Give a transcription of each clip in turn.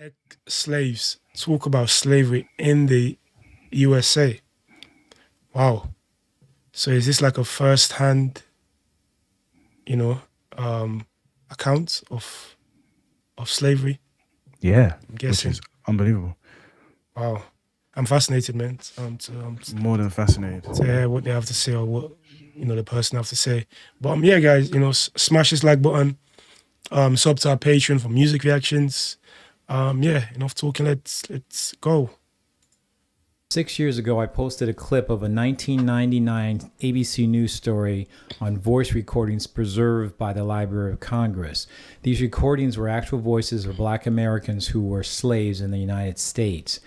Ex-slaves talk about slavery in the USA. Wow. So is this like a first-hand, account of slavery? Yeah, I'm guessing. which is unbelievable. Wow. I'm fascinated, man. More than fascinated. To hear what they have to say or what, the person have to say. But yeah, guys, smash this like button. Sub to our Patreon for music reactions. Yeah, enough talking. Let's go. 6 years ago, I posted a clip of a 1999 ABC News story on voice recordings preserved by the Library of Congress. These recordings were actual voices of Black Americans who were slaves in the United States.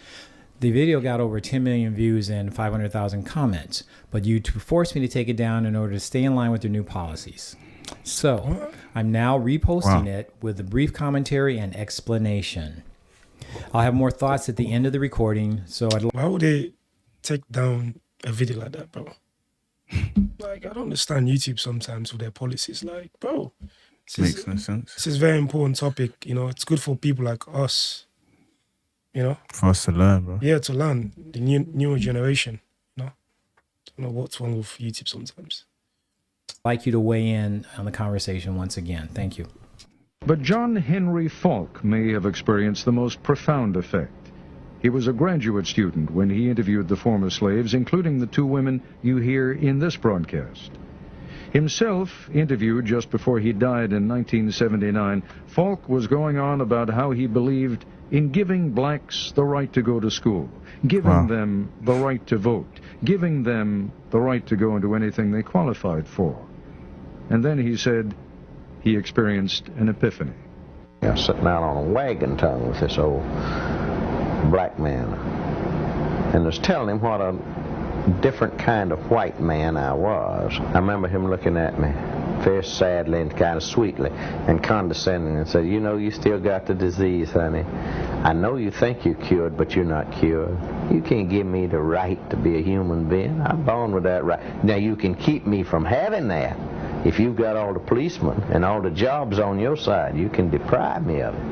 The video got over 10 million views and 500,000 comments, but YouTube forced me to take it down in order to stay in line with their new policies. So I'm now reposting it with a brief commentary and explanation. I'll have more thoughts at the end of the recording. So why would they take down a video like that, bro? Like, I don't understand YouTube sometimes with their policies. Like, bro, Makes no sense. This is a very important topic. It's good for people like us. For us to learn, bro. Yeah, to learn the newer generation. I don't know what's wrong with YouTube sometimes. I'd like you to weigh in on the conversation once again. Thank you. But John Henry Falk may have experienced the most profound effect. He was a graduate student when he interviewed the former slaves, including the two women you hear in this broadcast. Himself interviewed just before he died in 1979, Falk was going on about how he believed in giving blacks the right to go to school, giving them the right to vote, giving them the right to go into anything they qualified for. And then he said he experienced an epiphany. I was sitting out on a wagon tongue with this old black man and was telling him what a different kind of white man I was. I remember him looking at me very sadly and kind of sweetly and condescending and said, you still got the disease, honey. I know you think you're cured, but you're not cured. You can't give me the right to be a human being. I'm born with that right. Now, you can keep me from having that. If you've got all the policemen and all the jobs on your side, you can deprive me of it.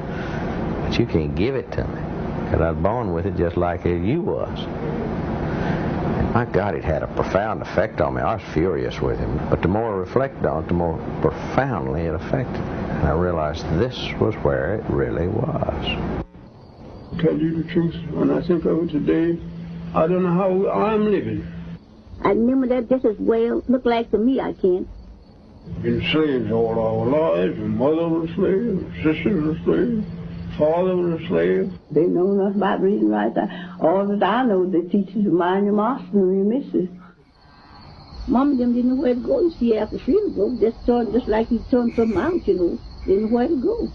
But you can't give it to me, because I was born with it just like you was. And my God, it had a profound effect on me. I was furious with him. But the more I reflected on it, the more profoundly it affected me. And I realized this was where it really was. To tell you the truth, when I think of it today, I don't know how I'm living. I remember that just as well look like to me, I can. Been slaves all our lives, and mother was a slave, sister was a slave, father was a slave. They know nothing about reading right there. All that I know, they teach you to mind your master and your missus. Mom and them didn't know where to go. You see, after she would go, just like you turned something out, Didn't know where to go.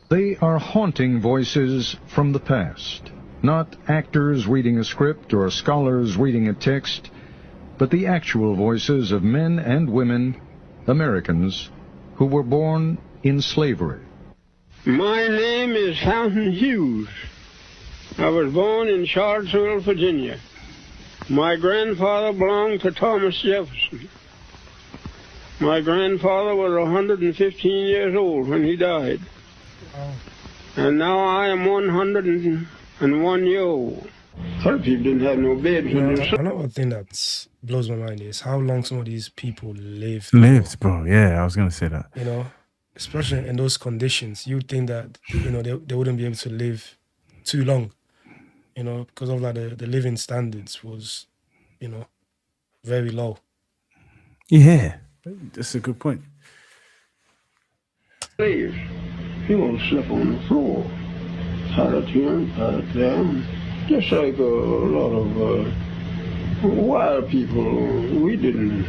They are haunting voices from the past, not actors reading a script or scholars reading a text, but the actual voices of men and women, Americans, who were born in slavery. My name is Fountain Hughes. I was born in Charlottesville, Virginia. My grandfather belonged to Thomas Jefferson. My grandfather was 115 years old when he died. And now I am 101 years old. Other people didn't have no beds. Another thing that blows my mind is how long some of these people lived. Lived, bro. Yeah, I was going to say that. Especially in those conditions, you'd think that, they wouldn't be able to live too long, because of like the living standards was, very low. Yeah, that's a good point. Slaves, he won't sleep on the floor. Had it here, had it there. Just like a lot of wild people, we didn't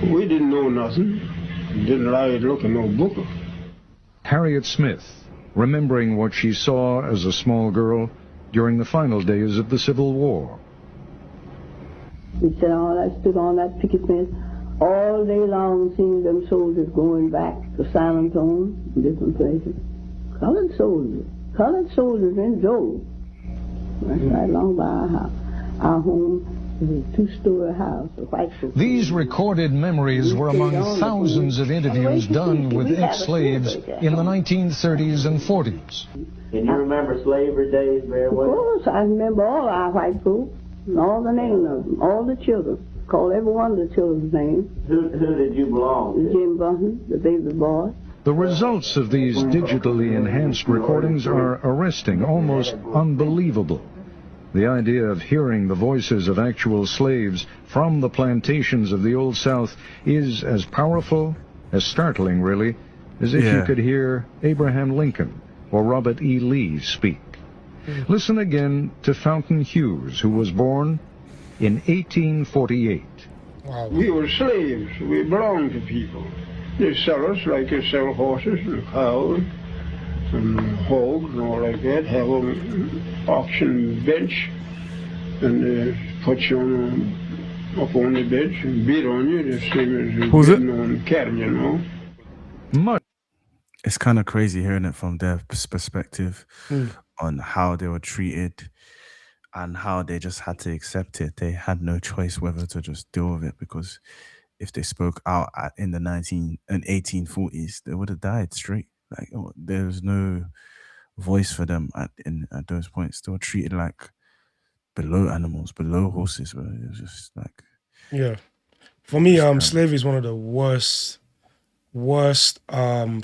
know nothing. Didn't like look at no book. Harriet Smith, remembering what she saw as a small girl during the final days of the Civil War. We stood on that picket fence all day long, seeing them soldiers going back to San Antonio and different places. Colored soldiers in droves. Right along by our home. It was a two-story house, a white folks. These recorded memories were among thousands of interviews done with ex-slaves in the 1930s and 40s. Can you remember slavery days very Of well? course, I remember all our white folks, and all the names of them, all the children. Call every one of the children's names. Who did you belong to? Jim Bunton, the baby boy. The results of these digitally enhanced recordings are arresting, almost unbelievable. The idea of hearing the voices of actual slaves from the plantations of the Old South is as powerful, as startling really, as if you could hear Abraham Lincoln or Robert E. Lee speak. Listen again to Fountain Hughes, who was born in 1848. Wow. We were slaves. We belonged to people. They sell us like they sell horses and cows and hogs and all like that. Have an auction bench and put you up on the bench and beat on you the same as beating on cattle, you know. Much It's kind of crazy hearing it from their perspective on how they were treated and how they just had to accept it. They had no choice whether to just deal with it, because if they spoke out in the 1840s, they would have died straight. Like, there was no voice for them at those points. They were treated like below animals, below horses. But it was just like, Yeah. For me, slavery is one of the worst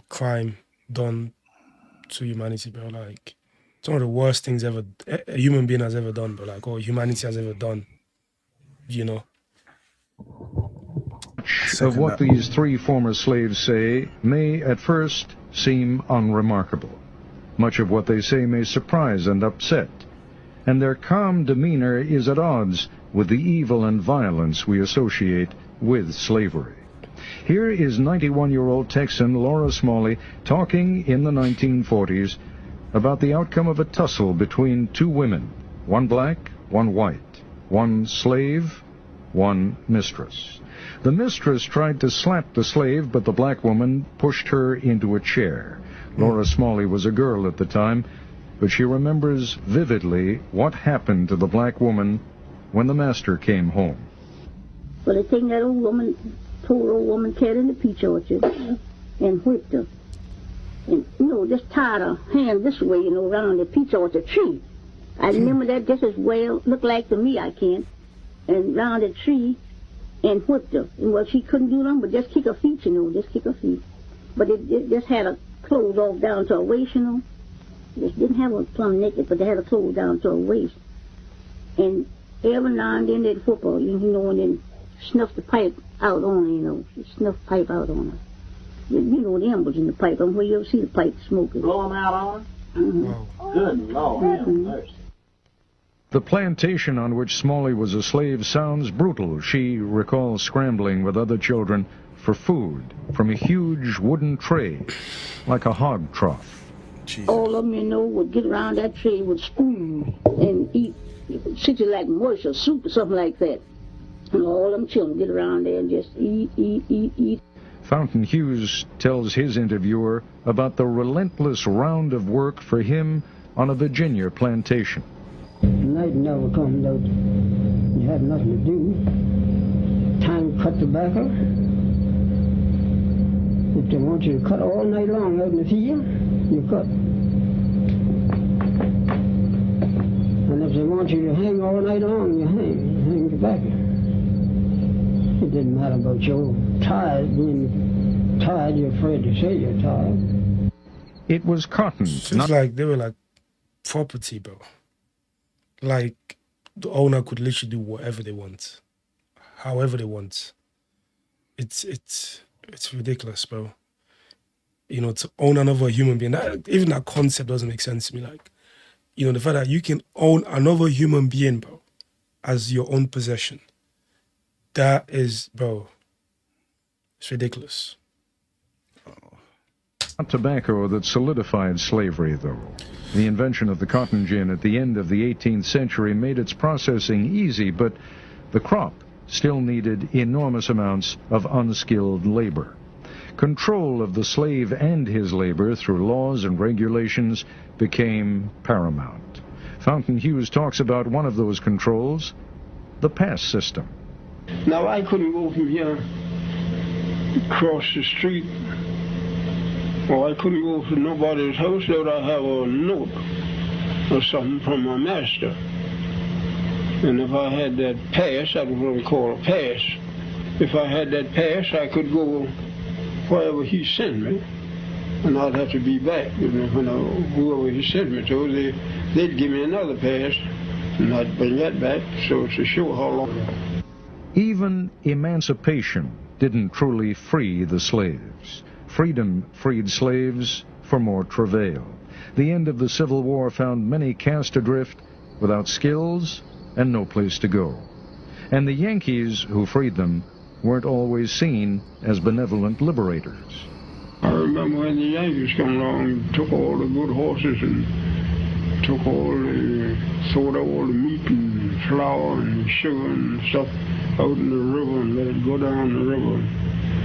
crime done to humanity, bro. Like, it's one of the worst things ever a human being has ever done, but like, or humanity has ever done, you know. of what these three former slaves say may at first seem unremarkable. Much of what they say may surprise and upset, and their calm demeanor is at odds with the evil and violence we associate with slavery. Here is 91-year-old Texan Laura Smalley talking in the 1940s about the outcome of a tussle between two women, one black, one white, one slave, one mistress. The mistress tried to slap the slave, but the black woman pushed her into a chair. Laura Smalley was a girl at the time, but she remembers vividly what happened to the black woman when the master came home. Well, they taken that old woman, poor old woman, carried in the peach orchard and whipped her. And, you know, just tied her hand this way, you know, around the peach orchard tree. I remember that just as well, looked like to me, I can, and round the tree and whipped her. And, well, she couldn't do nothing but just kick her feet, you know, just kick her feet. But it just had her clothes off down to her waist, you know. They didn't have her plumb naked, but they had her clothes down to her waist. And every now and then they'd whip her, you know, and then snuff the pipe out on her, you know. Snuff the pipe out on her. You know, the embers in the pipe. I don't know where you ever see the pipe smoking. Blow them out on her? Mm-hmm. Good Lord. Mercy. The plantation on which Smalley was a slave sounds brutal. She recalls scrambling with other children for food from a huge wooden tray, like a hog trough. Jesus. All of them, you know, would get around that tray with spoons and eat, something like mush or soup or something like that. And all them children get around there and just eat. Fountain Hughes tells his interviewer about the relentless round of work for him on a Virginia plantation. Night never comes out. You had nothing to do. Time to cut tobacco. If they want you to cut all night long out in the field, you cut. And if they want you to hang all night long, you hang tobacco. It didn't matter about your tired, being tired, you're afraid to say you're tired. It was cotton. It's like they were like property, bro. Like the owner could literally do whatever they want, however they want. It's ridiculous, bro. You know, to own another human being, even that concept doesn't make sense to me. Like, you know, the fact that you can own another human being, bro, as your own possession. That is, bro, it's ridiculous. Not tobacco that solidified slavery, though. The invention of the cotton gin at the end of the 18th century made its processing easy, but the crop still needed enormous amounts of unskilled labor. Control of the slave and his labor through laws and regulations became paramount. Fountain Hughes talks about one of those controls, the pass system. Now, I couldn't go from here, cross the street, or I couldn't go to nobody's house without I have a note or something from my master. And if I had that pass, that was what we call a pass. If I had that pass, I could go wherever he sent me, and I'd have to be back. Whoever he sent me to, they'd give me another pass, and I'd bring that back, so to show how long. Even emancipation didn't truly free the slaves. Freedom freed slaves for more travail. The end of the Civil War found many cast adrift without skills and no place to go. And the Yankees who freed them weren't always seen as benevolent liberators. I remember when the Yankees come along and took all the good horses and sold all the meat and flour and sugar and stuff out in the river and let it go down the river.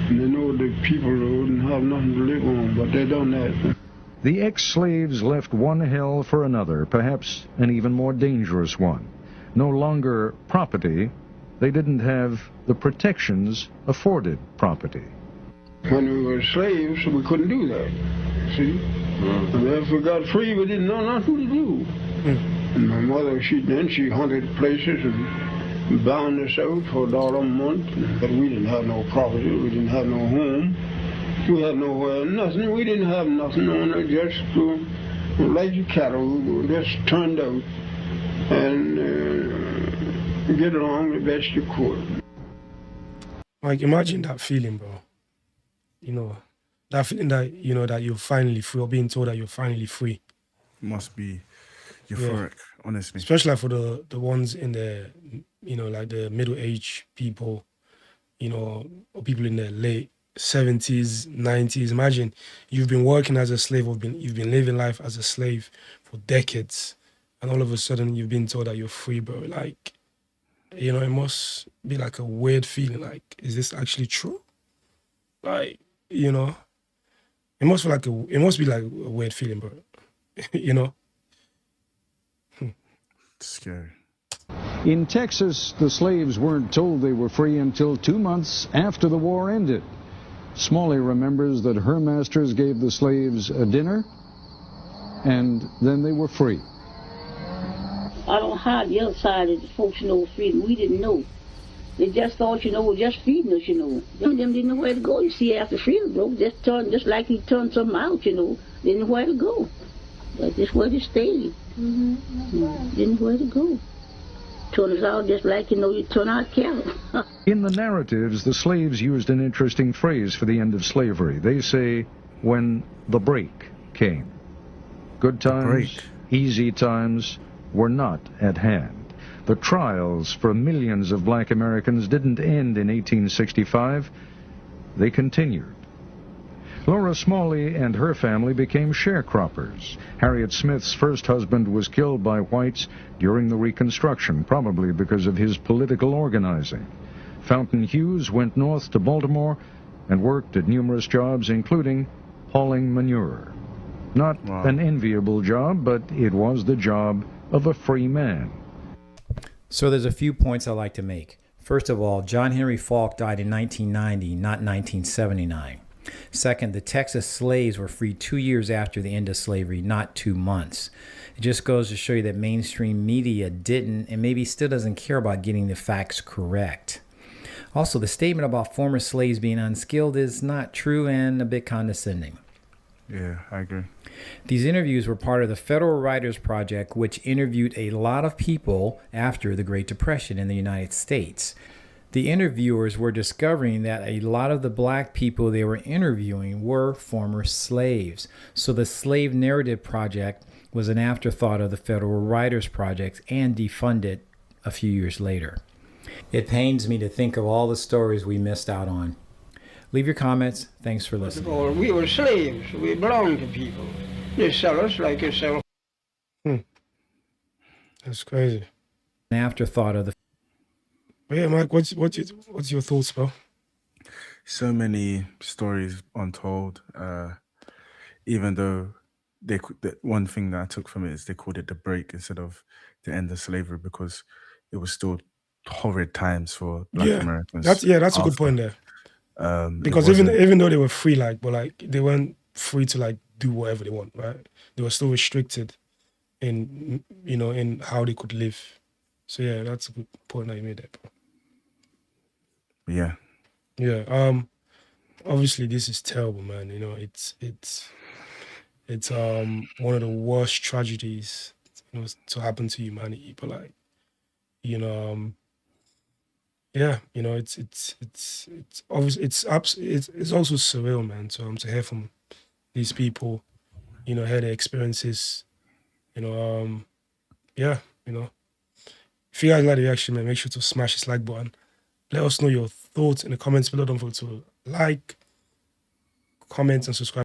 And they know the people wouldn't have nothing to live on, but they done that. The ex-slaves left one hell for another, perhaps an even more dangerous one. No longer property, they didn't have the protections afforded property. When we were slaves, we couldn't do that, see? And if we got free, we didn't know nothing to do. And my mother, she hunted places and bound us out for $1 a month. But we didn't have no property, we didn't have no home. We had nowhere, nothing. We didn't have nothing on it, just like the cattle. We just turned out and get along the best you could. Like, imagine that feeling, bro. You know, that feeling that, you know, that you're finally free, or being told that you're finally free. Must be euphoric, honestly. Especially like for the ones in the, you know, like the middle-aged people, you know, or people in their late 70s, 90s. Imagine you've been working as a slave, or you've been living life as a slave for decades, and all of a sudden you've been told that you're free, bro. Like, you know, it must be like a weird feeling. Like, is this actually true? Like, you know, it must be like a weird feeling, bro. You know? Scary. In Texas, the slaves weren't told they were free until 2 months after the war ended. Smalley remembers that her masters gave the slaves a dinner, and then they were free. I don't hide the other side of the folks know freedom. We didn't know. They just thought, you know, we're just feeding us, you know. Them didn't know where to go. You see, after freedom broke, just like he turned something out, you know. Didn't know where to go. But just where to stay. Didn't know where to go. Turn us out just like, you know, you turn out cattle. In the narratives, the slaves used an interesting phrase for the end of slavery. They say, when the break came. Good times, easy times were not at hand. The trials for millions of black Americans didn't end in 1865. They continued. Laura Smalley and her family became sharecroppers. Harriet Smith's first husband was killed by whites during the Reconstruction, probably because of his political organizing. Fountain Hughes went north to Baltimore and worked at numerous jobs, including hauling manure. Not an enviable job, but it was the job of a free man. So there's a few points I'd like to make. First of all, John Henry Falk died in 1990, not 1979. Second, the Texas slaves were freed 2 years after the end of slavery, not 2 months. It just goes to show you that mainstream media didn't, and maybe still doesn't care about getting the facts correct. Also, the statement about former slaves being unskilled is not true and a bit condescending. Yeah, I agree. These interviews were part of the Federal Writers Project, which interviewed a lot of people after the Great Depression in the United States. The interviewers were discovering that a lot of the black people they were interviewing were former slaves. So the Slave Narrative Project was an afterthought of the Federal Writers Project and defunded a few years later. It pains me to think of all the stories we missed out on. Leave your comments. Thanks for listening. We were slaves. We belonged to people. They sell us like they sell. That's crazy. An afterthought of the. But yeah, Mike, what's your thoughts, bro? So many stories untold. Even though the one thing that I took from it is they called it the break instead of the end of slavery, because it was still horrid times for Black Americans. That's a good point there. Because even though they were free, like, but like they weren't free to like do whatever they want, right? They were still restricted in, you know, in how they could live. So yeah, that's a good point that you made there, bro. Yeah. Yeah. Obviously this is terrible, man. You know, it's one of the worst tragedies, you know, to happen to humanity. But like, you know, yeah, you know, it's obviously it's also surreal, man. To hear from these people, you know, hear their experiences, you know, yeah, you know. If you guys like the reaction, man, make sure to smash this like button. Let us know your thoughts in the comments below. Don't forget to like, comment, and subscribe.